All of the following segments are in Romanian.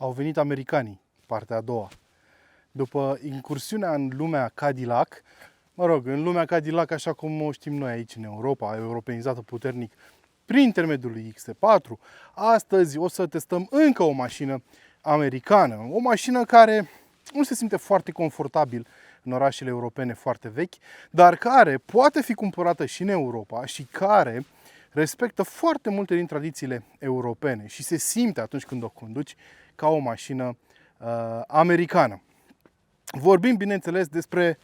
au venit americanii, partea a doua. După incursiunea în lumea Cadillac, în lumea Cadillac, așa cum o știm noi aici în Europa, europenizată puternic prin intermediul lui XT4, astăzi o să testăm încă o mașină americană. O mașină care nu se simte foarte confortabil în orașele europene foarte vechi, dar care poate fi cumpărată și în Europa și care respectă foarte multe din tradițiile europene și se simte atunci când o conduci ca o mașină americană. Vorbim, bineînțeles, despre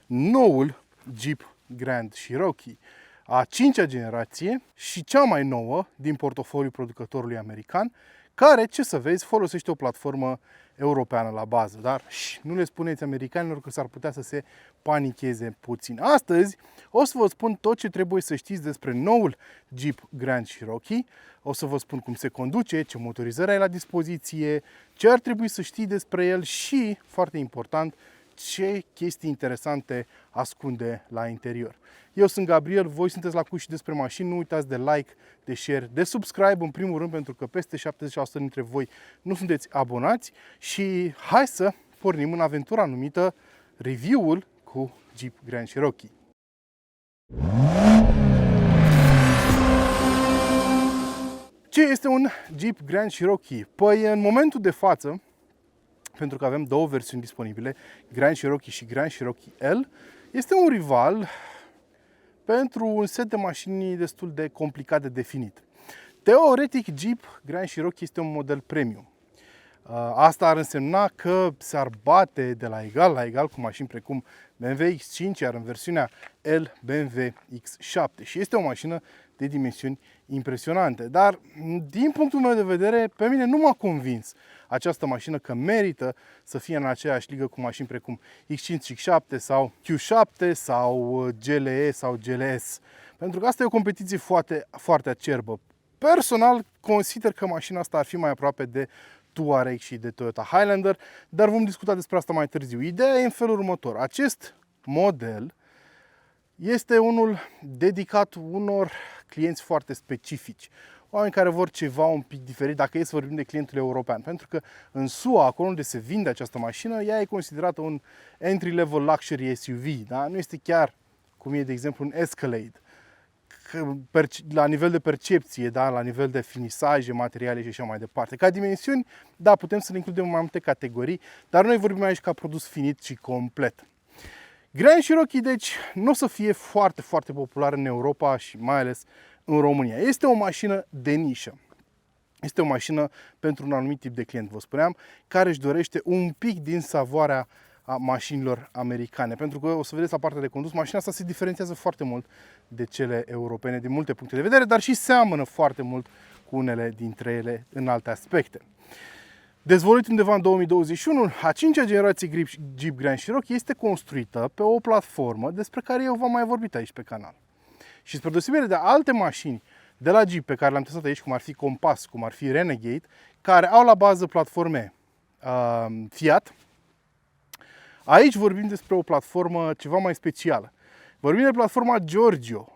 noul Jeep Grand Cherokee, a 5-a generație și cea mai nouă din portofoliul producătorului american, care, ce să vezi, folosește o platformă europeană la bază. Dar nu le spuneți americanilor că s-ar putea să se panicheze puțin. Astăzi o să vă spun tot ce trebuie să știți despre noul Jeep Grand Cherokee. O să vă spun cum se conduce, ce motorizări ai la dispoziție, ce ar trebui să știi despre el și, foarte important, ce chestii interesante ascunde la interior. Eu sunt Gabriel, voi sunteți la Cuși despre mașini, nu uitați de like, de share, de subscribe în primul rând, pentru că peste 70% dintre voi nu sunteți abonați și hai să pornim în aventura numită review-ul cu Jeep Grand Cherokee. Ce este un Jeep Grand Cherokee? Păi în momentul de față, pentru că avem două versiuni disponibile, Grand Cherokee și Grand Cherokee L, este un rival pentru un set de mașini destul de complicat de definit. Teoretic, Jeep Grand Cherokee este un model premium. Asta ar însemna că s-ar bate de la egal cu mașini precum BMW X5, iar în versiunea L BMW X7. Și este o mașină de dimensiuni impresionante. Dar, din punctul meu de vedere, pe mine nu m-a convins această mașină că merită să fie în aceeași ligă cu mașini precum X5, X7 sau Q7 sau GLE sau GLS. Pentru că asta e o competiție foarte, foarte acerbă. Personal, consider că mașina asta ar fi mai aproape de Touareg și de Toyota Highlander, dar vom discuta despre asta mai târziu. Ideea e în felul următor. Acest model este unul dedicat unor clienți foarte specifici. Oameni care vor ceva un pic diferit, dacă e să vorbim de clientul european. Pentru că în SUA, acolo unde se vinde această mașină, ea e considerată un entry-level luxury SUV. Da? Nu este chiar cum e, de exemplu, un Escalade. La nivel de percepție, da? La nivel de finisaje, materiale și așa mai departe. Ca dimensiuni, da, putem să le includem în mai multe categorii, dar noi vorbim aici ca produs finit și complet. Grand Cherokee, deci, nu o să fie foarte, foarte popular în Europa și mai ales în România. Este o mașină de nișă. Este o mașină pentru un anumit tip de client, vă spuneam, care își dorește un pic din savoarea a mașinilor americane. Pentru că, o să vedeți la partea de condus, mașina asta se diferențiază foarte mult de cele europene din multe puncte de vedere, dar și seamănă foarte mult cu unele dintre ele în alte aspecte. Dezvoluit undeva în 2021, a 5-a generație Jeep Grand Cherokee este construită pe o platformă despre care eu v-am mai vorbit aici pe canal. Și spre deosebire de alte mașini de la Jeep pe care le-am testat aici, cum ar fi Compass, cum ar fi Renegade, care au la bază platforme Fiat, aici vorbim despre o platformă ceva mai specială. Vorbim de platforma Giorgio.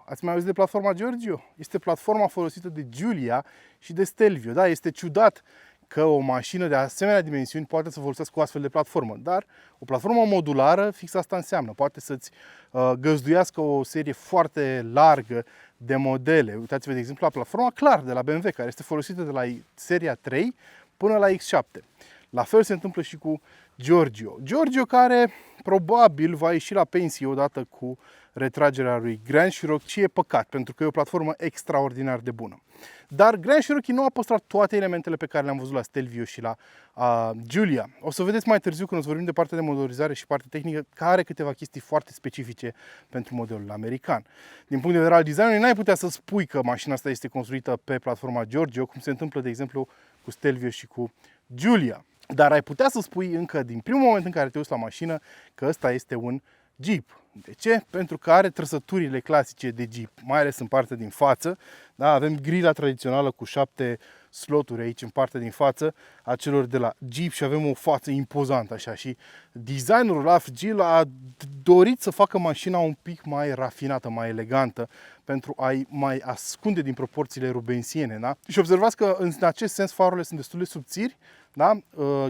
Ați mai auzit de platforma Giorgio? Este platforma folosită de Giulia și de Stelvio. Da, este ciudat că o mașină de asemenea dimensiuni poate să folosească o astfel de platformă, dar o platformă modulară, fix asta înseamnă. Poate să-ți găzduiască o serie foarte largă de modele. Uitați-vă, de exemplu, la platforma Clar de la BMW, care este folosită de la seria 3 până la X7. La fel se întâmplă și cu Giorgio. Giorgio care probabil va ieși la pensie odată cu retragerea lui Grand Cherokee, și e păcat, pentru că e o platformă extraordinar de bună. Dar Grand Cherokee nu a păstrat toate elementele pe care le-am văzut la Stelvio și la Giulia. O să vedeți mai târziu, când o să vorbim de partea de motorizare și partea tehnică, care are câteva chestii foarte specifice pentru modelul american. Din punct de vedere al designului, n-ai putea să spui că mașina asta este construită pe platforma Giorgio, cum se întâmplă, de exemplu, cu Stelvio și cu Giulia. Dar ai putea să spui încă din primul moment în care te uiți la mașină că ăsta este un Jeep. De ce? Pentru că are trăsăturile clasice de Jeep, mai ales în partea din față. Da, avem grila tradițională cu 7 sloturi aici în partea din față a celor de la Jeep și avem o față impozantă așa și designerul AFG a dorit să facă mașina un pic mai rafinată, mai elegantă pentru a-i mai ascunde din proporțiile rubensiene, da? Și observați că în acest sens farurile sunt destul de subțiri, da?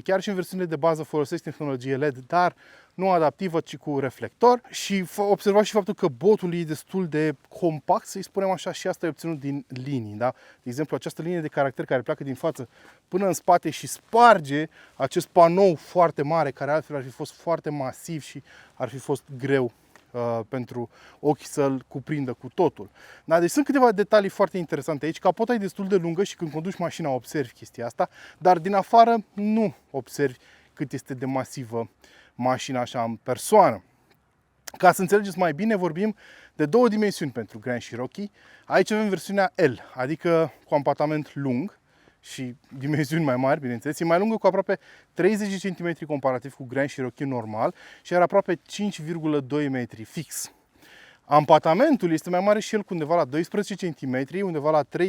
Chiar și în versiunile de bază folosesc tehnologie LED, dar nu adaptivă, ci cu reflector. Și observați și faptul că botul e destul de compact, să-i spunem așa, și asta e obținut din linii. Da? De exemplu, această linie de caracter care pleacă din față până în spate și sparge acest panou foarte mare, care altfel ar fi fost foarte masiv și ar fi fost greu pentru ochi să-l cuprindă cu totul. Da? Deci sunt câteva detalii foarte interesante aici. Capota e destul de lungă și când conduci mașina observi chestia asta, dar din afară nu observi cât este de masivă mașina așa în persoană. Ca să înțelegeți mai bine, vorbim de două dimensiuni pentru Grand Cherokee. Aici avem versiunea L, adică cu ampatament lung și dimensiuni mai mari, bineînțeles. E mai lungă cu aproape 30 cm comparativ cu Grand Cherokee normal și are aproape 5,2 metri fix. Ampatamentul este mai mare și el cu undeva la 12 cm, undeva la 3,1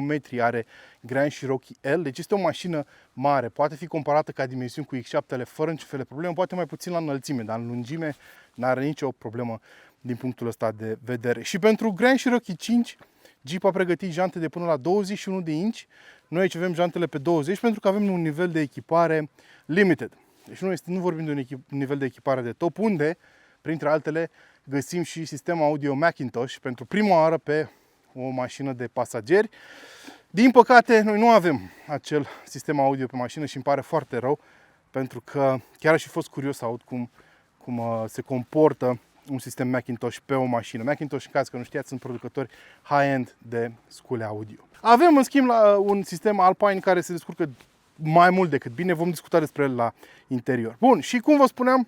metri are Grand Cherokee L, deci este o mașină mare, poate fi comparată ca dimensiuni cu X7-le fără niciun fel de problemă, poate mai puțin la înălțime, dar în lungime n-are nicio problemă din punctul ăsta de vedere. Și pentru Grand Cherokee 5, Jeep a pregătit jante de până la 21 de inci, noi aici avem jantele pe 20 pentru că avem un nivel de echipare limited. Deci nu vorbim de un nivel de echipare de top, unde, printre altele, găsim și sistemul audio Macintosh pentru prima oară pe o mașină de pasageri. Din păcate, noi nu avem acel sistem audio pe mașină și îmi pare foarte rău, pentru că chiar aș fi fost curios să aud cum se comportă un sistem Macintosh pe o mașină. Macintosh, în caz că nu știați, sunt producători high-end de scule audio. Avem, în schimb, un sistem Alpine care se descurcă mai mult decât bine. Vom discuta despre el la interior. Bun, și cum vă spuneam,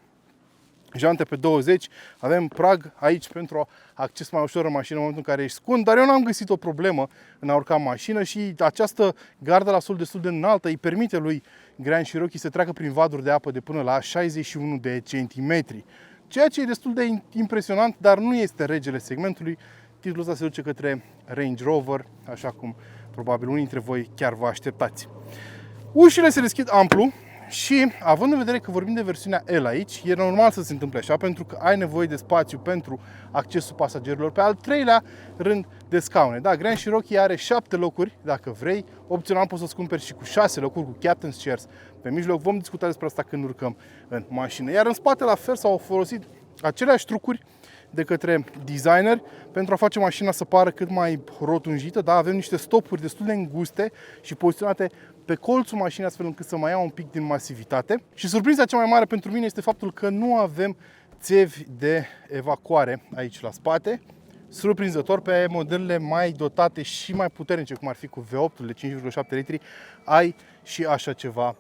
jante pe 20, avem prag aici pentru acces mai ușor în mașină în momentul în care ești scund, dar eu n-am găsit o problemă în a urca în mașină și această gardă la sol destul de înaltă îi permite lui Grand Cherokee să treacă prin vaduri de apă de până la 61 de centimetri. Ceea ce e destul de impresionant, dar nu este regele segmentului. Titlul ăsta se duce către Range Rover, așa cum probabil unii dintre voi chiar vă așteptați. Ușile se deschid amplu și, având în vedere că vorbim de versiunea L aici, e normal să se întâmple așa, pentru că ai nevoie de spațiu pentru accesul pasagerilor pe al treilea rând de scaune. Da, Grand Cherokee are 7 locuri, dacă vrei. Opțional poți să-ți cumperi și cu 6 locuri, cu Captain's Chairs pe mijloc. Vom discuta despre asta când urcăm în mașină. Iar în spate, la fel, s-au folosit aceleași trucuri de către designer pentru a face mașina să pară cât mai rotunjită. Da, avem niște stopuri destul de înguste și poziționate pe colțul mașinii, astfel încât să mai ia un pic din masivitate. Și surpriza cea mai mare pentru mine este faptul că nu avem țevi de evacuare aici la spate. Surprinzător, pe modelele mai dotate și mai puternice, cum ar fi cu V8-ul de 5,7 litri, ai și așa ceva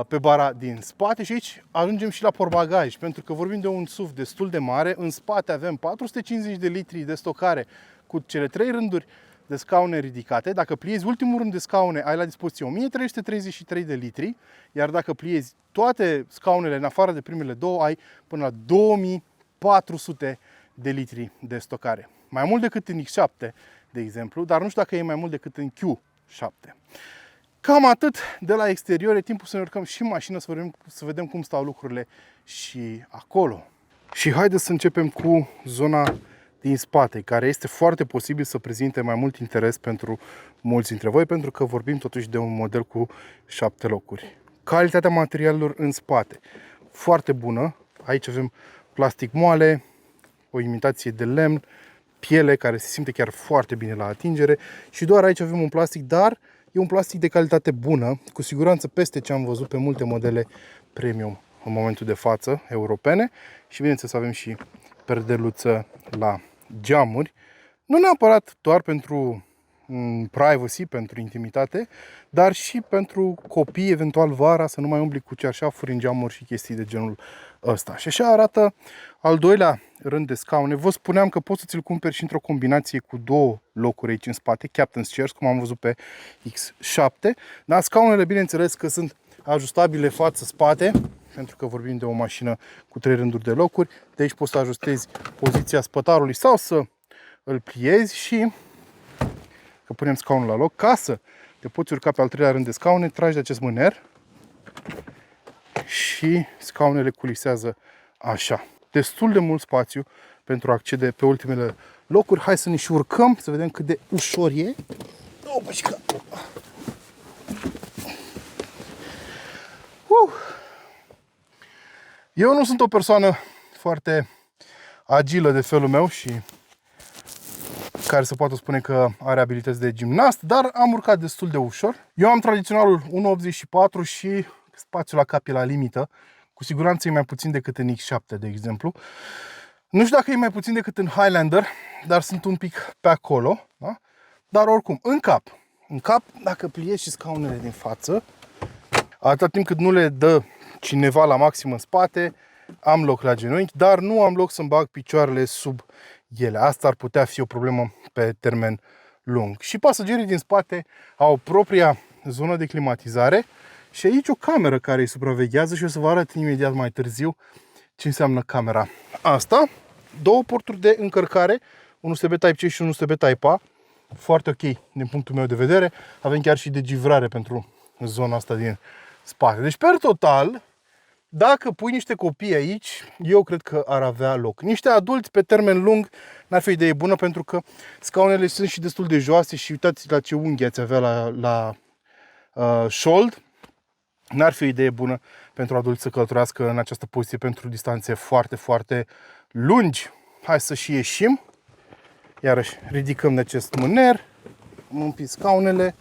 pe bara din spate. Și aici ajungem și la portbagaj, pentru că vorbim de un SUV destul de mare. În spate avem 450 de litri de stocare cu cele 3 rânduri de scaune ridicate. Dacă pliezi ultimul rând de scaune, ai la dispoziție 1333 de litri, iar dacă pliezi toate scaunele în afară de primele două, ai până la 2400 de litri de stocare. Mai mult decât în X7, de exemplu, dar nu știu dacă e mai mult decât în Q7. Cam atât de la exterior. E timpul să ne urcăm și în mașină să vedem cum stau lucrurile și acolo. Și haideți să începem cu zona din spate, care este foarte posibil să prezinte mai mult interes pentru mulți dintre voi, pentru că vorbim totuși de un model cu 7 locuri. Calitatea materialelor în spate, foarte bună. Aici avem plastic moale, o imitație de lemn, piele care se simte chiar foarte bine la atingere și doar aici avem un plastic, dar e un plastic de calitate bună, cu siguranță peste ce am văzut pe multe modele premium în momentul de față, europene. Și bineînțeles avem și perdeluță la geamuri, nu neapărat doar pentru privacy, pentru intimitate, dar și pentru copii, eventual vara, să nu mai umbli cu cearșafuri în geamuri și chestii de genul ăsta. Și așa arată al doilea rând de scaune. Vă spuneam că poți să ți-l cumperi și într-o combinație cu 2 locuri aici în spate, Captain's Chairs, cum am văzut pe X7. Dar scaunele, bineînțeles că sunt ajustabile față-spate, pentru că vorbim de o mașină cu 3 rânduri de locuri. De aici poți să ajustezi poziția spătarului sau să îl pliezi și că punem scaunul la loc ca să te poți urca pe al treilea rând de scaune, tragi de acest mâner și scaunele culisează așa. Destul de mult spațiu pentru a accede pe ultimele locuri. Hai să ne și urcăm, să vedem cât de ușor e. Eu nu sunt o persoană foarte agilă de felul meu și care se poate spune că are abilități de gimnast, dar am urcat destul de ușor. Eu am tradiționalul 1,84 și spațiul la cap e la limită. Cu siguranță e mai puțin decât în X7, de exemplu. Nu știu dacă e mai puțin decât în Highlander, dar sunt un pic pe acolo. Da? Dar oricum, în cap, dacă pliezi și scaunele din față, atâta timp cât nu le dă cineva la maxim în spate, am loc la genunchi, dar nu am loc să-mi bag picioarele sub ele. Asta ar putea fi o problemă pe termen lung. Și pasagerii din spate au propria zonă de climatizare și aici o cameră care îi supraveghează și o să vă arăt imediat mai târziu ce înseamnă camera asta. Două porturi de încărcare, un USB Type-C și un USB Type-A. Foarte ok din punctul meu de vedere. Avem chiar și degivrare pentru zona asta din spate. Deci, per total, dacă pui niște copii aici, eu cred că ar avea loc. Niște adulți pe termen lung n-ar fi o idee bună, pentru că scaunele sunt și destul de joase și uitați la ce unghi ați avea la șold. N-ar fi o idee bună pentru adulți să călătorească în această poziție pentru distanțe foarte, foarte lungi. Hai să și ieșim. Iarăși ridicăm de acest mâner, am împins scaunele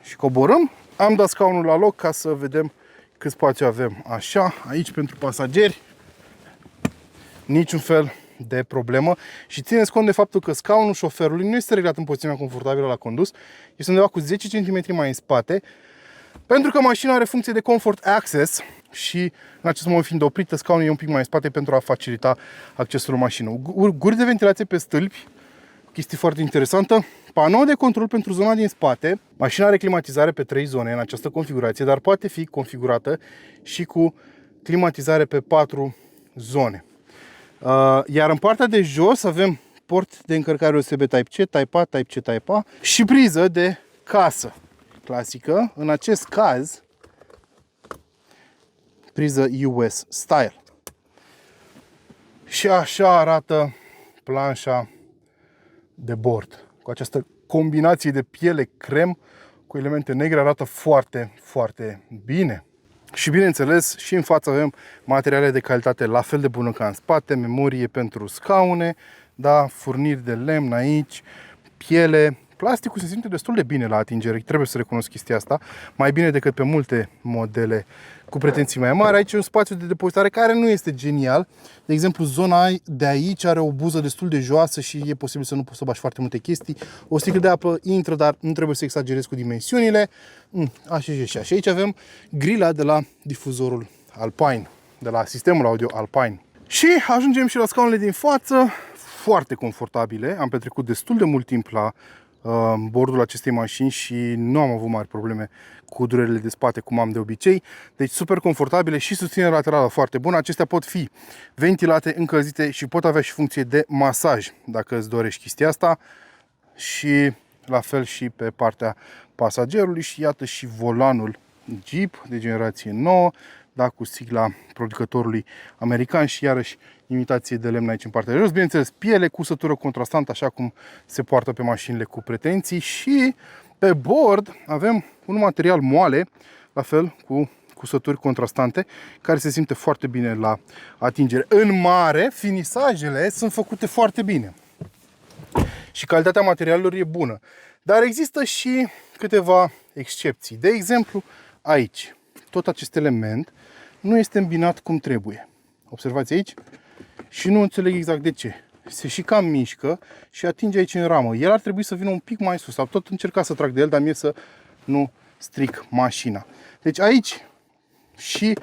și coborâm. Am dat scaunul la loc ca să vedem cât spațiu avem. Așa, aici pentru pasageri, niciun fel de problemă. Și țineți cont de faptul că scaunul șoferului nu este reglat în poziția confortabilă la condus. Este undeva cu 10 cm mai în spate, pentru că mașina are funcție de comfort access și în acest moment, fiind oprită, scaunul e un pic mai în spate pentru a facilita accesul la mașină. Guri de ventilație pe stâlpi, chestie foarte interesantă. Panou de control pentru zona din spate. Mașina are climatizare pe 3 zone în această configurație, dar poate fi configurată și cu climatizare pe 4 zone. Iar în partea de jos avem port de încărcare USB Type-C, Type-A, Type-C, Type-A și priză de casă clasică. În acest caz, priză US Style. Și așa arată planșa de bord. Cu această combinație de piele crem cu elemente negre arată foarte, foarte bine. Și bineînțeles, și în față avem materiale de calitate la fel de bună ca în spate, memorie pentru scaune, da, furniri de lemn aici, piele. Plasticul se simte destul de bine la atingere, trebuie să recunosc chestia asta, mai bine decât pe multe modele cu pretenții mai mari. Aici e un spațiu de depozitare care nu este genial. De exemplu, zona de aici are o buză destul de joasă și e posibil să nu poți să bagi foarte multe chestii. O sticlă de apă intră, dar nu trebuie să exagerezi cu dimensiunile. Așa și așa. Și aici avem grila de la difuzorul Alpine, de la sistemul audio Alpine. Și ajungem și la scaunele din față, foarte confortabile. Am petrecut destul de mult timp la bordul acestei mașini și nu am avut mari probleme cu durerile de spate cum am de obicei. Deci super confortabile și susținere laterală foarte bună. Acestea pot fi ventilate, încălzite și pot avea și funcție de masaj dacă îți dorești chestia asta. Și la fel și pe partea pasagerului. Și iată și volanul Jeep de generație nouă, da, cu sigla producătorului american și iarăși imitație de lemn aici în partea de jos. Bineînțeles, piele, cusătură contrastantă, așa cum se poartă pe mașinile cu pretenții. Și pe bord avem un material moale, la fel cu cusături contrastante, care se simte foarte bine la atingere. În mare, finisajele sunt făcute foarte bine și calitatea materialelor e bună. Dar există și câteva excepții. De exemplu, aici, tot acest element nu este îmbinat cum trebuie. Observați aici? Și nu înțeleg exact de ce. Se și cam mișcă și atinge aici în ramă. El ar trebui să vină un pic mai sus. Am tot încercat să trag de el, dar mie să nu stric mașina. Deci aici și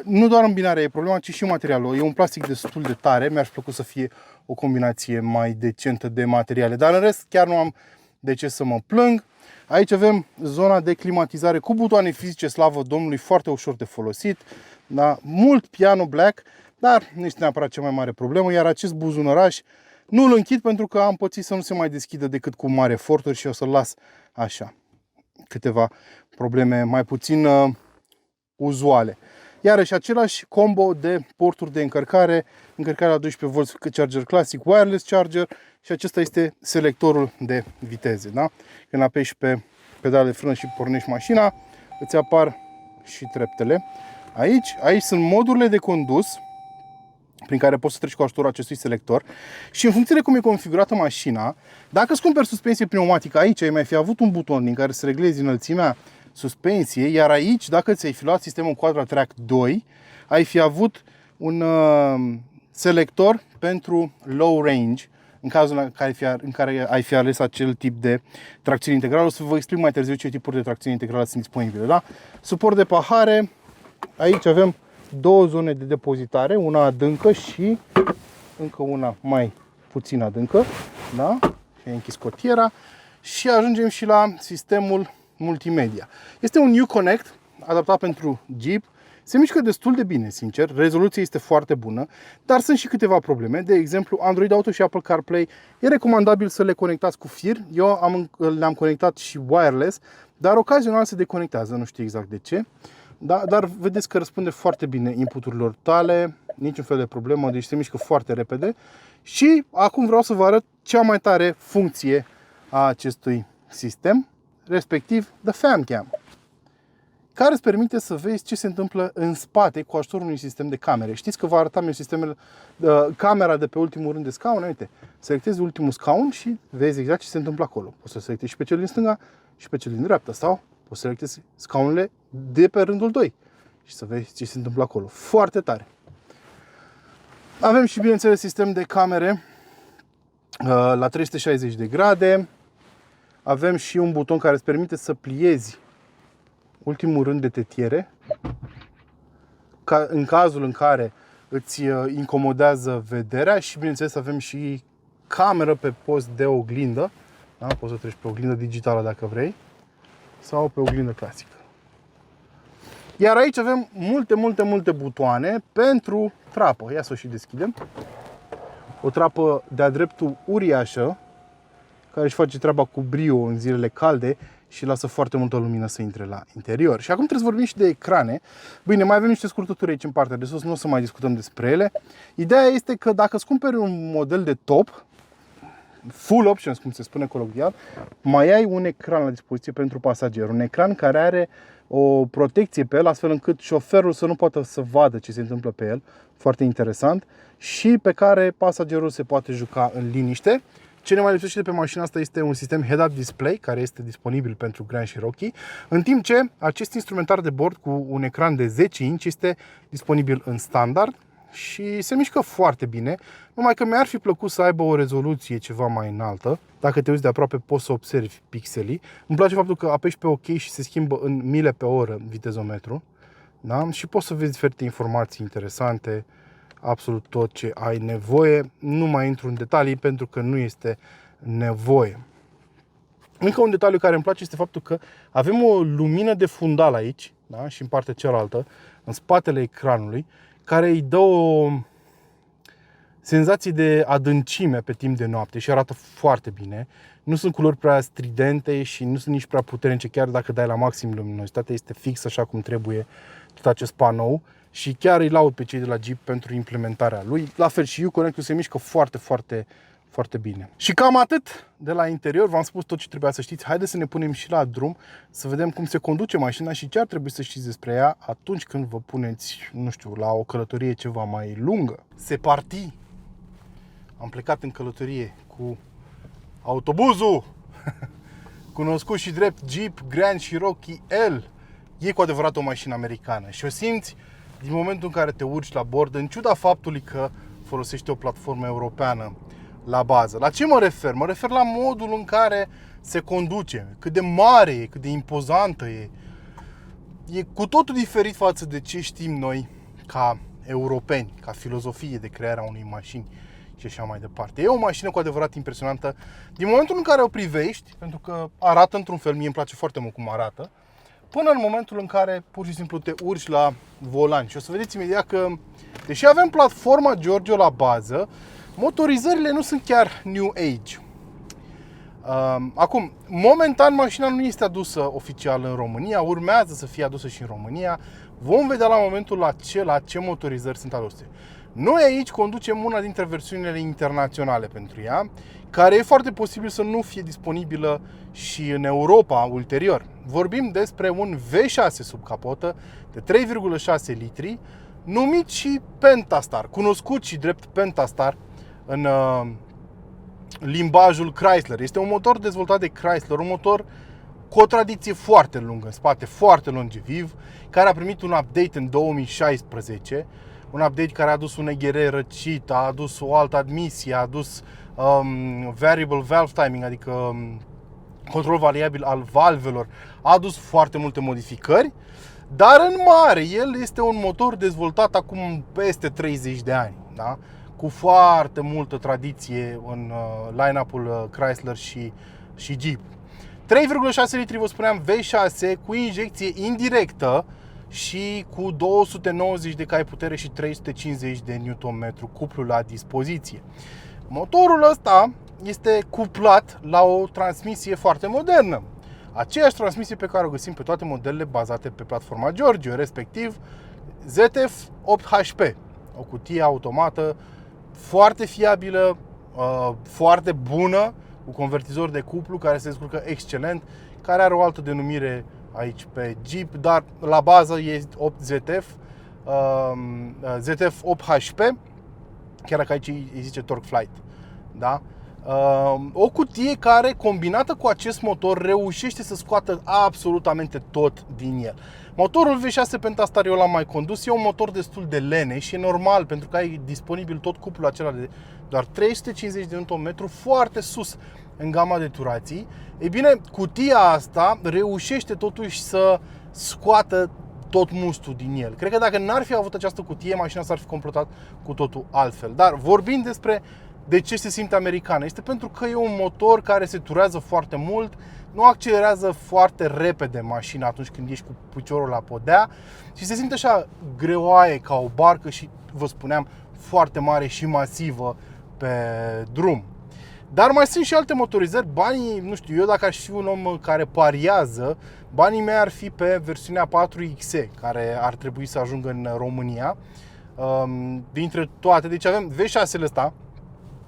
nu doar îmbinarea e problema, ci și materialul. E un plastic destul de tare. Mi-ar fi plăcut să fie o combinație mai decentă de materiale. Dar în rest chiar nu am de ce să mă plâng. Aici avem zona de climatizare cu butoane fizice, slavă Domnului, foarte ușor de folosit. Da? Mult piano black, dar nu este neapărat cea mai mare problemă. Iar acest buzunăraș nu îl închid pentru că am pățit să nu se mai deschidă decât cu mari eforturi și o să-l las așa. câteva probleme mai puțin uzuale. Iarăși același combo de porturi de încărcare, încărcare la 12V charger clasic, wireless charger, și acesta este selectorul de viteze. Da? Când apeși pe pedala de frână și pornești mașina, îți apar și treptele. Aici sunt modurile de condus prin care poți să treci cu ajutorul acestui selector și în funcție de cum e configurată mașina, dacă îți cumperi suspensie pneumatică, aici ai mai fi avut un buton din care să reglezi înălțimea suspensiei, iar aici, dacă ți-ai fi luat sistemul Quadra-Track 2, ai fi avut un selector pentru low range, în cazul în care ai fi ales acel tip de tracțiune integrală. O să vă explic mai târziu ce tipuri de tracțiune integrală sunt disponibile. Da? Suport de pahare, aici avem două zone de depozitare, una adâncă și încă una mai puțin adâncă. Da? Și ai închis cotiera și ajungem și la sistemul multimedia. Este un Uconnect adaptat pentru Jeep. Se mișcă destul de bine, sincer, rezoluția este foarte bună, dar sunt și câteva probleme. De exemplu, Android Auto și Apple CarPlay e recomandabil să le conectați cu fir. Eu le-am conectat și wireless, dar ocazional se deconectează, nu știu exact de ce. Dar vedeți că răspunde foarte bine inputurilor tale, niciun fel de problemă, deci se mișcă foarte repede. Și acum vreau să vă arăt cea mai tare funcție a acestui sistem, respectiv The Fan Cam, care îți permite să vezi ce se întâmplă în spate cu ajutorul unui sistem de camere. Știți că vă arătam eu camera de pe ultimul rând de scaun? Uite, selectezi ultimul scaun și vezi exact ce se întâmplă acolo. Poți să selectezi și pe cel din stânga și pe cel din dreapta, sau poți să selectezi scaunele de pe rândul 2 și să vezi ce se întâmplă acolo. Foarte tare! Avem și, bineînțeles, sistem de camere la 360 de grade. Avem și un buton care îți permite să pliezi ultimul rând de tetiere, în cazul în care îți incomodează vederea, și bineînțeles avem și cameră pe post de oglindă. Da? Poți să treci pe oglindă digitală dacă vrei sau pe oglindă clasică. Iar aici avem multe butoane pentru trapă. Ia să o și deschidem. O trapă de-a dreptul uriașă, care își face treaba cu brio în zilele calde și lasă foarte multă lumină să intre la interior. Și acum trebuie să vorbim și de ecrane. Bine, mai avem niște scurtături aici în partea de sus, nu o să mai discutăm despre ele. Ideea este că dacă îți cumperi un model de top, full options, cum se spune coloquial, mai ai un ecran la dispoziție pentru pasager. Un ecran care are o protecție pe el, astfel încât șoferul să nu poată să vadă ce se întâmplă pe el. Foarte interesant. Și pe care pasagerul se poate juca în liniște. Ce ne mai lipsește de pe mașina asta este un sistem head-up display, care este disponibil pentru Grand Cherokee, în timp ce acest instrumentar de bord cu un ecran de 10 inch este disponibil în standard și se mișcă foarte bine, numai că mi-ar fi plăcut să aibă o rezoluție ceva mai înaltă. Dacă te uiți de aproape poți să observi pixelii. Îmi place faptul că apeși pe OK și se schimbă în mile pe oră vitezometru. Da? Și poți să vezi diferite informații interesante, absolut tot ce ai nevoie. Nu mai intru în detalii pentru că nu este nevoie. Încă un detaliu care îmi place este faptul că avem o lumină de fundal aici, da? Și în partea cealaltă, în spatele ecranului, care îi dă o senzație de adâncime pe timp de noapte și arată foarte bine. Nu sunt culori prea stridente și nu sunt nici prea puternice, chiar dacă dai la maxim luminozitatea, este fix așa cum trebuie tot acest panou. Și chiar îi laud pe cei de la Jeep pentru implementarea lui. La fel și Uconnect-ul se mișcă foarte bine. Și cam atât de la interior. V-am spus tot ce trebuia să știți. Haideți să ne punem și la drum, să vedem cum se conduce mașina și ce ar trebui să știți despre ea atunci când vă puneți, nu știu, la o călătorie ceva mai lungă. Se parti! Am plecat în călătorie cu autobuzul cunoscut și drept Jeep Grand Cherokee L. E cu adevărat o mașină americană și o simți din momentul în care te urci la bord, în ciuda faptului că folosește o platformă europeană la bază. La ce mă refer? Mă refer la modul în care se conduce, cât de mare e, cât de impozantă e. E cu totul diferit față de ce știm noi ca europeni, ca filozofie de crearea unei mașini și așa mai departe. E o mașină cu adevărat impresionantă din momentul în care o privești, pentru că arată într-un fel, mie îmi place foarte mult cum arată, până în momentul în care pur și simplu te urci la volan. Și o să vedeți imediat că, deși avem platforma Giorgio la bază, motorizările nu sunt chiar new age. Acum, momentan mașina nu este adusă oficial în România, urmează să fie adusă și în România. Vom vedea la momentul acela ce motorizări sunt aduse. Noi aici conducem una dintre versiunile internaționale pentru ea, care e foarte posibil să nu fie disponibilă și în Europa ulterior. Vorbim despre un V6 sub capotă de 3,6 litri, numit și Pentastar, cunoscut și drept Pentastar în limbajul Chrysler. Este un motor dezvoltat de Chrysler, un motor cu o tradiție foarte lungă în spate, foarte longeviv, care a primit un update în 2016, un update care a adus un EGR răcit, a adus o altă admisie, a adus variable valve timing, adică control variabil al valvelor, a adus foarte multe modificări, dar în mare el este un motor dezvoltat acum peste 30 de ani, da? Cu foarte multă tradiție în line-up-ul Chrysler și Jeep. 3,6 litri, vă spuneam, V6 cu injecție indirectă și cu 290 de cai putere și 350 de Nm cuplu la dispoziție. Motorul ăsta este cuplat la o transmisie foarte modernă. Aceeași transmisie pe care o găsim pe toate modelele bazate pe platforma Giorgio, respectiv ZF 8HP. O cutie automată foarte fiabilă, foarte bună, cu convertizor de cuplu care se descurcă excelent, care are o altă denumire aici pe Jeep, dar la bază e 8 ZF, ZF 8HP, chiar dacă aici îi zice Torque Flight. Da? O cutie care, combinată cu acest motor, reușește să scoată absolutamente tot din el. Motorul V6 Pentastar eu l-am mai condus, e un motor destul de leneș și e normal pentru că ai disponibil tot cuplul acela de doar 350 de Nm, foarte sus în gama de turații. Ei bine, cutia asta reușește totuși să scoată tot mustul din el. Cred că dacă n-ar fi avut această cutie, mașina s-ar fi completat cu totul altfel. Dar vorbind despre de ce se simte americană, este pentru că e un motor care se turează foarte mult, nu accelerează foarte repede mașina atunci când ești cu piciorul la podea și se simte așa greoaie ca o barcă și, vă spuneam, foarte mare și masivă pe drum. Dar mai sunt și alte motorizări. Banii, nu știu, eu dacă aș fi un om care pariază, banii mei ar fi pe versiunea 4XE, care ar trebui să ajungă în România. Dintre toate, deci avem V6-ul ăsta,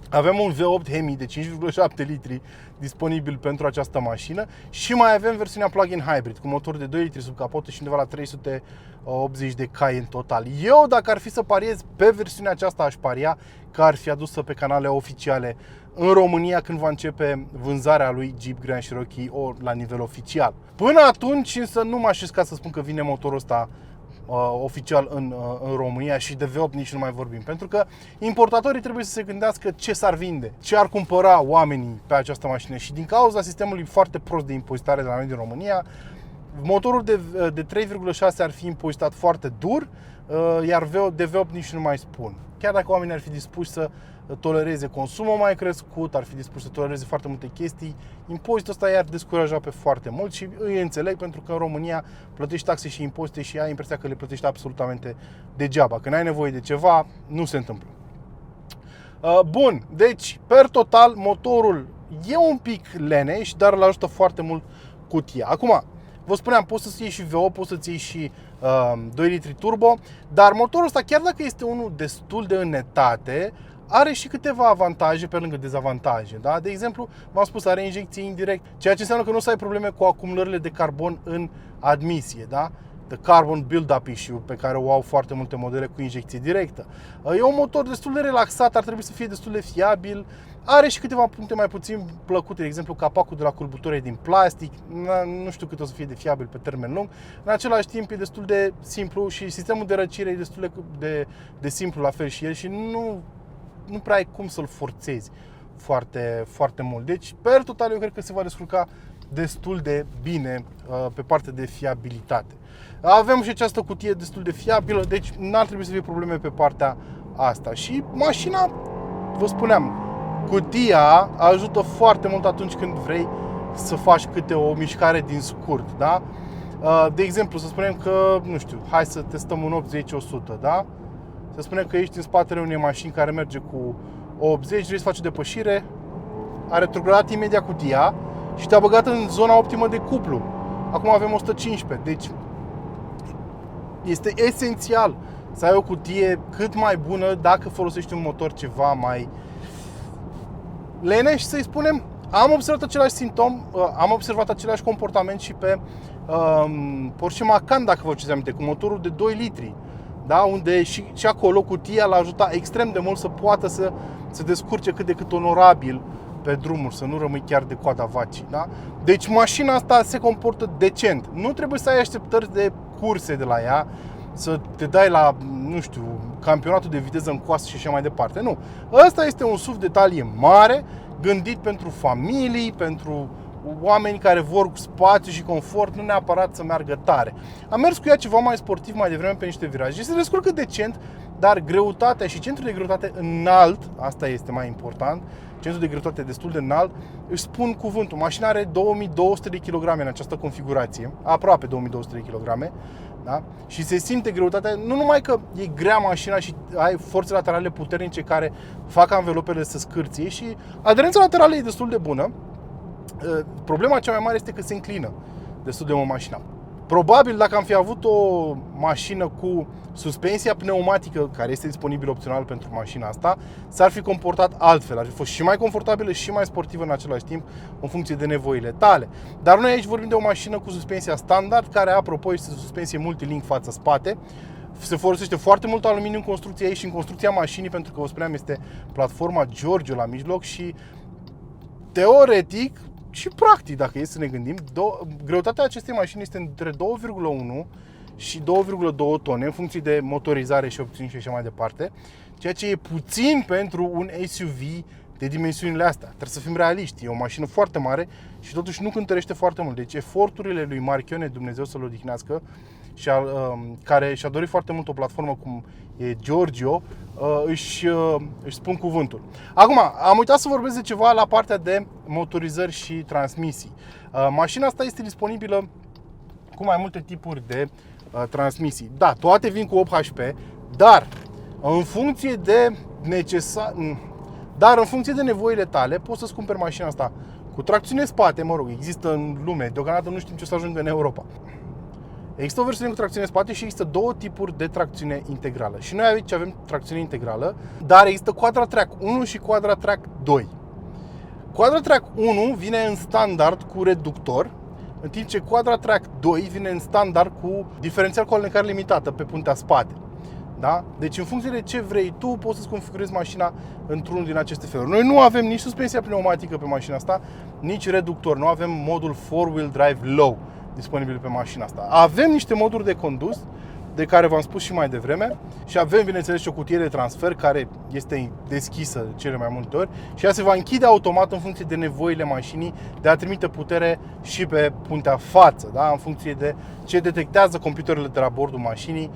avem un V8 Hemi de 5,7 litri disponibil pentru această mașină și mai avem versiunea plug-in hybrid cu motor de 2 litri sub capotă și undeva la 380 de cai în total. Eu, dacă ar fi să pariez pe versiunea aceasta, aș paria că ar fi adusă pe canale oficiale în România când va începe vânzarea lui Jeep Grand Cherokee la nivel oficial. Până atunci însă nu m-aș risca să spun că vine motorul ăsta oficial în România și de V8 nici nu mai vorbim. Pentru că importatorii trebuie să se gândească ce s-ar vinde, ce ar cumpăra oamenii pe această mașină și din cauza sistemului foarte prost de impozitare de la noi din România, motorul de 3,6 ar fi impozitat foarte dur, iar de V8 nici nu mai spun. Chiar dacă oamenii ar fi dispuși să tolereze consumul mai crescut, ar fi dispuși să tolereze foarte multe chestii, impozitul ăsta i-ar descuraja pe foarte mult și îi înțeleg pentru că în România plătești taxe și impozite și ai impresia că le plătești absolutamente degeaba. Când ai nevoie de ceva, nu se întâmplă. Bun, deci, per total, motorul e un pic leneș, dar îl ajută foarte mult cutia. Acum, vă spuneam, poți să-ți iei și V8, poți să-ți iei și 2 litri turbo, dar motorul ăsta, chiar dacă este unul destul de înnetate, are și câteva avantaje pe lângă dezavantaje. Da? De exemplu, v-am spus, are injecție indirect, ceea ce înseamnă că nu o să ai probleme cu acumulările de carbon în admisie. Da? The carbon build-up issue pe care o au foarte multe modele cu injecție directă. E un motor destul de relaxat, ar trebui să fie destul de fiabil. Are și câteva puncte mai puțin plăcute, de exemplu capacul de la curbătură e din plastic, nu știu cât o să fie de fiabil pe termen lung. În același timp e destul de simplu și sistemul de răcire e destul de simplu la fel și el și nu prea ai cum să-l forțezi foarte, foarte mult. Deci, per total, eu cred că se va descurca destul de bine pe partea de fiabilitate. Avem și această cutie destul de fiabilă, deci n-ar trebui să fie probleme pe partea asta. Și mașina, vă spuneam, cutia ajută foarte mult atunci când vrei să faci câte o mișcare din scurt, da? De exemplu, să spunem că, nu știu, hai să testăm un 80-100, da? Să spunem că ești în spatele unei mașini care merge cu 80, vrei să faci o depășire, a retrogradat imediat cutia și te-a băgat în zona optimă de cuplu. Acum avem 115, deci este esențial să ai o cutie cât mai bună dacă folosești un motor ceva mai leneș, să-i spunem. Am observat același simptom, am observat același comportament și pe Porsche Macan, dacă vă aduceți aminte, cu motorul de 2 litri. Da? Unde și acolo cutia l-a ajutat extrem de mult să poată să se descurce cât de cât onorabil pe drumuri, să nu rămâi chiar de coada vacii. Da? Deci mașina asta se comportă decent. Nu trebuie să ai așteptări de curse de la ea, să te dai la, nu știu, campionatul de viteză în coastă și așa mai departe. Nu. Ăsta este un SUV de talie mare, gândit pentru familii, pentru oameni care vor spațiu și confort, nu neapărat să meargă tare. Am mers cu ea ceva mai sportiv mai devreme pe niște viraje. Se descurcă decent, dar greutatea și centrul de greutate înalt, asta este mai important, centrul de greutate destul de înalt, își spun cuvântul. Mașina are 2200 de kg în această configurație, aproape 2200 de kg, da? Și se simte greutatea, nu numai că e grea mașina și ai forțe laterale puternice care fac anvelopele să scârție, și aderența laterală e destul de bună. Problema cea mai mare este că se înclină destul de mult mașina. Probabil dacă am fi avut o mașină cu suspensia pneumatică, care este disponibil opțional pentru mașina asta, s-ar fi comportat altfel, ar fi fost și mai confortabilă și mai sportivă în același timp, în funcție de nevoile tale. Dar noi aici vorbim de o mașină cu suspensia standard, care apropo este suspensie multilink față-spate. Se folosește foarte mult aluminiu în construcția ei și în construcția mașinii, pentru că, vă spuneam, este platforma Giorgio la mijloc și teoretic și practic, dacă e să ne gândim, greutatea acestei mașini este între 2,1 și 2,2 tone, în funcție de motorizare și opțiuni și așa mai departe, ceea ce e puțin pentru un SUV de dimensiunile astea. Trebuie să fim realiști, e o mașină foarte mare și totuși nu cântărește foarte mult. Deci eforturile lui Marchione, Dumnezeu să-l odihnească, care și-a dorit foarte mult o platformă cum e Giorgio, își spun cuvântul. Acum, am uitat să vorbesc de ceva la partea de motorizări și transmisii. Mașina asta este disponibilă cu mai multe tipuri de transmisii. Da, toate vin cu 8 HP, dar în funcție de în funcție de nevoile tale, poți să-ți cumperi mașina asta cu tracțiune spate, mă rog, există în lume, deocamdată nu știm ce o să ajungă în Europa. Există o versiune cu tracțiune spate și există două tipuri de tracțiune integrală. Și noi aici avem tracțiune integrală, dar există Quadra-Trac 1 și Quadra-Trac 2. Quadra-Trac 1 vine în standard cu reductor, în timp ce Quadra-Trac 2 vine în standard cu diferențial cu alunecare limitată pe puntea spate. Da? Deci în funcție de ce vrei tu, poți să-ți configurezi mașina într-unul din aceste feluri. Noi nu avem nici suspensia pneumatică pe mașina asta, nici reductor. Nu avem modul 4-wheel drive low disponibil pe mașina asta. Avem niște moduri de condus, de care v-am spus și mai devreme, și avem, bineînțeles, și o cutie de transfer care este deschisă de cele mai multe ori și ea se va închide automat în funcție de nevoile mașinii de a trimite putere și pe puntea față, da? În funcție de ce detectează computerele de la bordul mașinii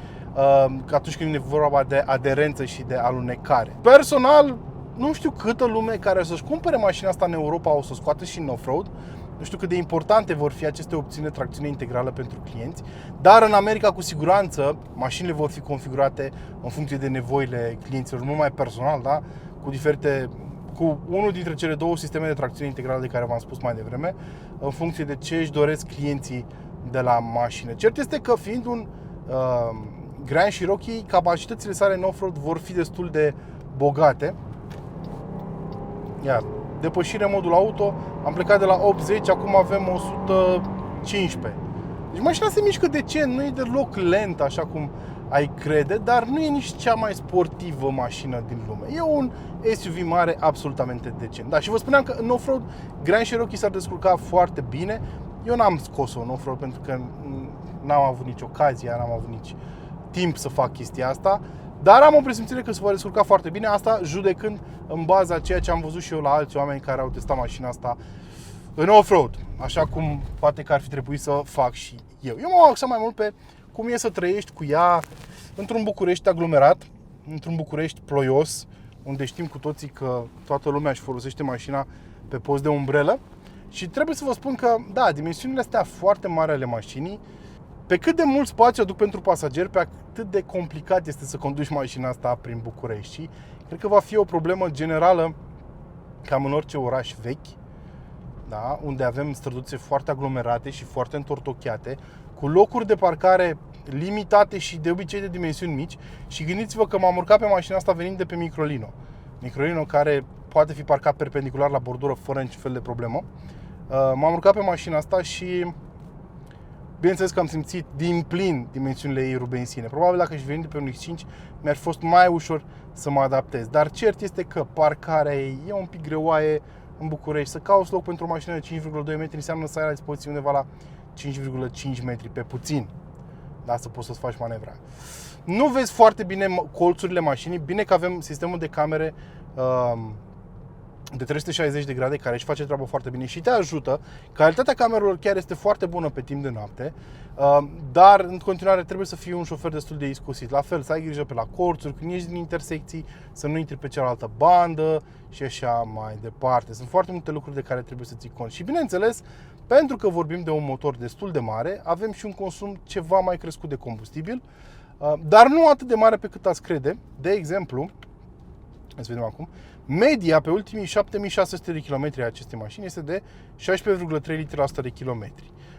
atunci când e vorba de aderență și de alunecare. Personal, nu știu câtă lume care o să-și cumpere mașina asta în Europa o să o scoată și în off-road. Nu știu cât de importante vor fi aceste opțiuni de tracțiune integrală pentru clienți, dar în America cu siguranță mașinile vor fi configurate în funcție de nevoile clienților, mult mai personal, da? Cu unul dintre cele două sisteme de tracțiune integrală de care v-am spus mai devreme, în funcție de ce își doresc clienții de la mașină. Cert este că, fiind un Grand Cherokee, capacitățile sale în off-road vor fi destul de bogate. Iar depășire modul auto, am plecat de la 80, acum avem 115. Deci mașina se mișcă decent, nu e deloc lent așa cum ai crede, dar nu e nici cea mai sportivă mașină din lume. E un SUV mare absolutamente decent. Da, și vă spuneam că în off-road Grand Cherokee s-ar descurca foarte bine. Eu n-am scos-o în off-road pentru că n-am avut nici ocazie, n-am avut nici timp să fac chestia asta. Dar am o presimțire că se va descurca foarte bine, asta judecând în baza a ceea ce am văzut și eu la alți oameni care au testat mașina asta în off-road, așa cum poate că ar fi trebuit să fac și eu. Eu m-am axat mai mult pe cum e să trăiești cu ea într-un București aglomerat, într-un București ploios, unde știm cu toții că toată lumea își folosește mașina pe post de umbrelă. Și trebuie să vă spun că, da, dimensiunile astea foarte mari ale mașinii, pe cât de mult spațiu aduc pentru pasageri, pe atât de complicat este să conduci mașina asta prin București. Și cred că va fi o problemă generală cam în orice oraș vechi, da? Unde avem străduțe foarte aglomerate și foarte întortocheate, cu locuri de parcare limitate și de obicei de dimensiuni mici. Și gândiți-vă că m-am urcat pe mașina asta venind de pe Microlino. Microlino care poate fi parcat perpendicular la bordură fără niciun fel de problemă. M-am urcat pe mașina asta și bineînțeles că am simțit din plin dimensiunile ei rubensine. Probabil dacă aș veni de pe un X5 mi-ar fi fost mai ușor să mă adaptez. Dar cert este că parcarea ei e un pic greoaie în București. Să cauți loc pentru o mașină de 5,2 metri înseamnă să ai la dispoziție undeva la 5,5 metri pe puțin. Da, să poți să-ți faci manevra. Nu vezi foarte bine colțurile mașinii. Bine că avem sistemul de camere de 360 de grade care își face treaba foarte bine și te ajută. Calitatea camerelor chiar este foarte bună pe timp de noapte, dar în continuare trebuie să fii un șofer destul de iscusit. La fel, să ai grijă pe la colțuri, când ieși din intersecții, să nu intri pe cealaltă bandă și așa mai departe. Sunt foarte multe lucruri de care trebuie să ții cont. Și bineînțeles, pentru că vorbim de un motor destul de mare, avem și un consum ceva mai crescut de combustibil, dar nu atât de mare pe cât ați crede. De exemplu, să vedem acum, media pe ultimii 7600 de km a acestei mașini este de 16,3 litri la 100 de km.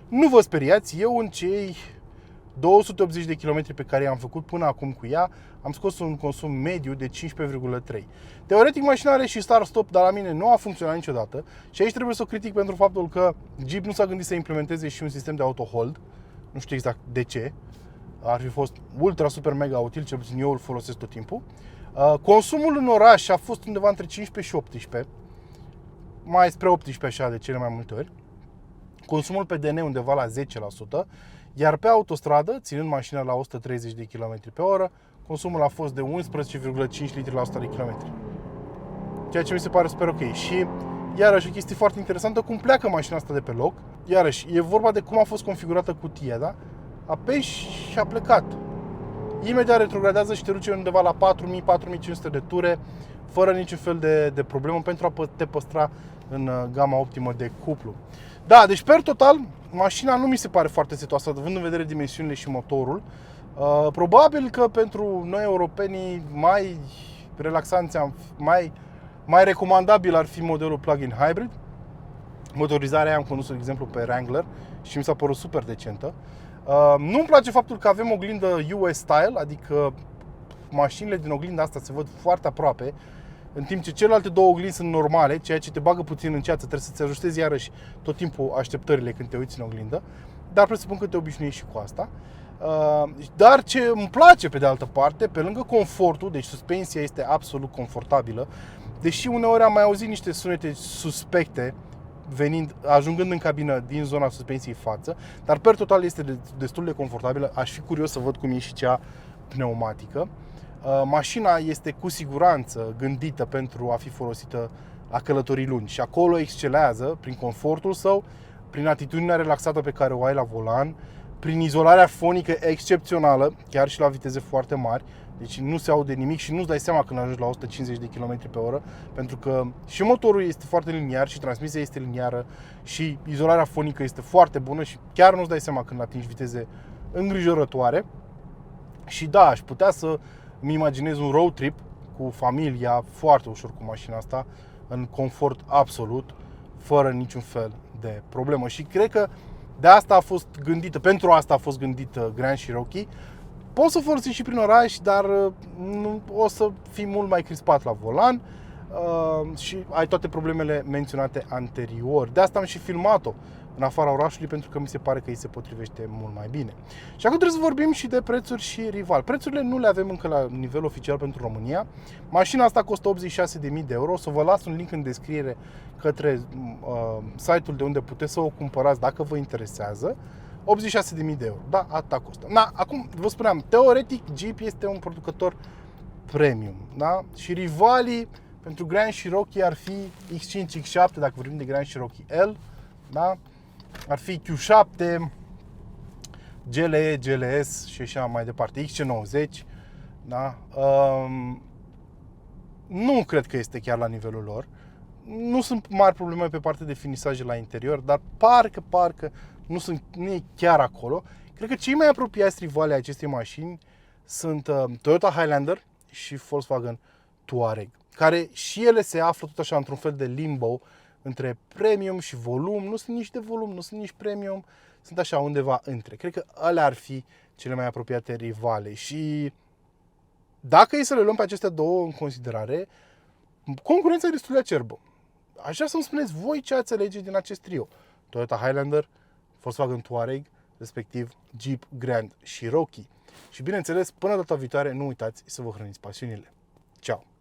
Nu vă speriați, eu în cei 280 de km pe care i-am făcut până acum cu ea, am scos un consum mediu de 15,3. Teoretic mașina are și start-stop, dar la mine nu a funcționat niciodată și aici trebuie să o critic pentru faptul că Jeep nu s-a gândit să implementeze și un sistem de auto-hold. Nu știu exact de ce. Ar fi fost ultra, super, mega util, cel puțin eu îl folosesc tot timpul. Consumul în oraș a fost undeva între 15 și 18, mai spre 18 așa de cele mai multe ori. Consumul pe DN undeva la 10%, iar pe autostradă, ținând mașina la 130 de km pe oră, consumul a fost de 11,5 litri la 100 de km. Ceea ce mi se pare super ok. Și iarăși o chestie foarte interesantă, cum pleacă mașina asta de pe loc. Iarăși, e vorba de cum a fost configurată cutia, da? Apeși și a plecat. Imediat retrogradează și te duce undeva la 4000-4500 de ture, fără niciun fel de problemă, pentru a te păstra în gama optimă de cuplu. Da, deci per total, mașina nu mi se pare foarte setoasă, având în vedere dimensiunile și motorul. Probabil că pentru noi europenii mai relaxanți, mai recomandabil ar fi modelul plug-in hybrid. Motorizarea aia am condus, de exemplu, pe Wrangler și mi s-a părut super decentă. Nu-mi place faptul că avem oglindă US style, adică mașinile din oglinda asta se văd foarte aproape, în timp ce celelalte două oglinzi sunt normale, ceea ce te bagă puțin în ceață, trebuie să-ți ajustezi iarăși tot timpul așteptările când te uiți în oglindă, dar presupun că te obișnuiești și cu asta. Dar ce îmi place pe de altă parte, pe lângă confortul, deci suspensia este absolut confortabilă, deși uneori am mai auzit niște sunete suspecte ajungând în cabină din zona suspensiei față, dar per total este destul de confortabilă. Aș fi curios să văd cum e și cea pneumatică. Mașina este cu siguranță gândită pentru a fi folosită la călătorii lungi și acolo excelează prin confortul său, prin atitudinea relaxată pe care o ai la volan, prin izolarea fonică excepțională, chiar și la viteze foarte mari. Deci nu se aude nimic și nu-ți dai seama când ajungi la 150 de km pe oră, pentru că și motorul este foarte liniar și transmisia este liniară și izolarea fonică este foarte bună și chiar nu-ți dai seama când atingi viteze îngrijorătoare. Și da, aș putea să îmi imaginez un road trip cu familia foarte ușor cu mașina asta, în confort absolut, fără niciun fel de problemă. Și cred că de asta a fost gândită, pentru asta a fost gândită Grand Cherokee. Poți să folosești și prin oraș, dar o să fii mult mai crispat la volan și ai toate problemele menționate anterior. De asta am și filmat-o în afara orașului, pentru că mi se pare că îi se potrivește mult mai bine. Și acum trebuie să vorbim și de prețuri și rival. Prețurile nu le avem încă la nivel oficial pentru România. Mașina asta costă 86.000 de euro. O să vă las un link în descriere către site-ul de unde puteți să o cumpărați dacă vă interesează. 86.000 de euro. Da, atâta costă. Acum, vă spuneam, teoretic Jeep este un producător premium, da? Și rivalii pentru Grand Cherokee ar fi X5, X7, dacă vorbim de Grand Cherokee L, da? Ar fi Q7, GLE, GLS și așa mai departe, XC90, da? Nu cred că este chiar la nivelul lor. Nu sunt mari probleme pe partea de finisaje la interior, dar parcă nu e chiar acolo. Cred că cei mai apropiați rivali ai acestei mașini sunt Toyota Highlander și Volkswagen Touareg. care și ele se află tot așa într-un fel de limbo între premium și volum. Nu sunt nici de volum, nu sunt nici premium, sunt așa undeva între. Cred că alea ar fi cele mai apropiate rivale și dacă e să le luăm pe acestea două în considerare, concurența e destul de acerbă. Aș vrea să-mi spuneți voi ce ați alege din acest trio. Toyota Highlander, Volkswagen Touareg, respectiv Jeep Grand Cherokee. Și bineînțeles, până data viitoare, nu uitați să vă hrăniți pasiunile. Ciao!